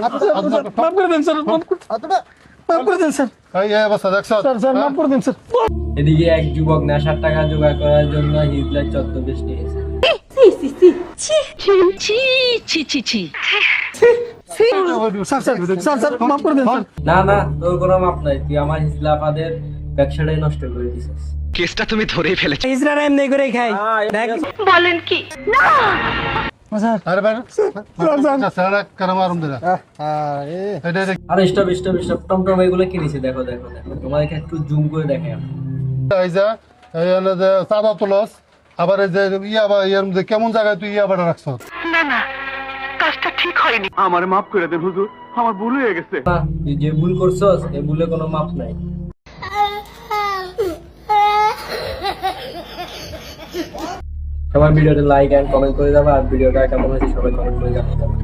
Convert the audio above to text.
মাফ করে দেন স্যার, মাফ করে দেন স্যার। এই অবস্থা দেখছ স্যার মাফ করে দেন স্যার। এদিকে এক যুবক নেশার টাকা জোগাড় করার জন্য হিজলার ছদ্মবেশ নিয়েছে। স্যার স্যার স্যার মাফ করে দেন স্যার। না না, তোর কোনো মাপ নাই, তুই আমার হিজলা আপাদের ব্যবসাটাই নষ্ট করে দিছিস। কেসটা তুমি ধরেই ফেলেছো। ইসরারা এমনি করে খাই। বলেন কি না স্যার আরে ভাই সারা কারাম আরম দিলা এটা আরে স্টপ স্টপ স্টপ, টমটম এগুলো কিনেছি, দেখো দেখো দেখো, তোমাদেরকে একটু জুম করে দেখে আমি। এই যে এই হলো যে সাদা তুলস আবার এই যে ইয়াবা ইয়ার মধ্যে কেমন জায়গায় তুই ইয়াবাটা রাখছ না না কাজটা ঠিক হয়নি আমার মাফ করে দেন হুজুর আমার ভুল হয়ে গেছে না, তুই যে ভুল করছস এই ভুলে কোনো মাপ নাই। সবাই ভিডিওতে লাইক এন্ড কমেন্ট করে যাবে, আর ভিডিওটা কেমন হয়েছে সবাই কমেন্ট করে জানিয়ে যাবে।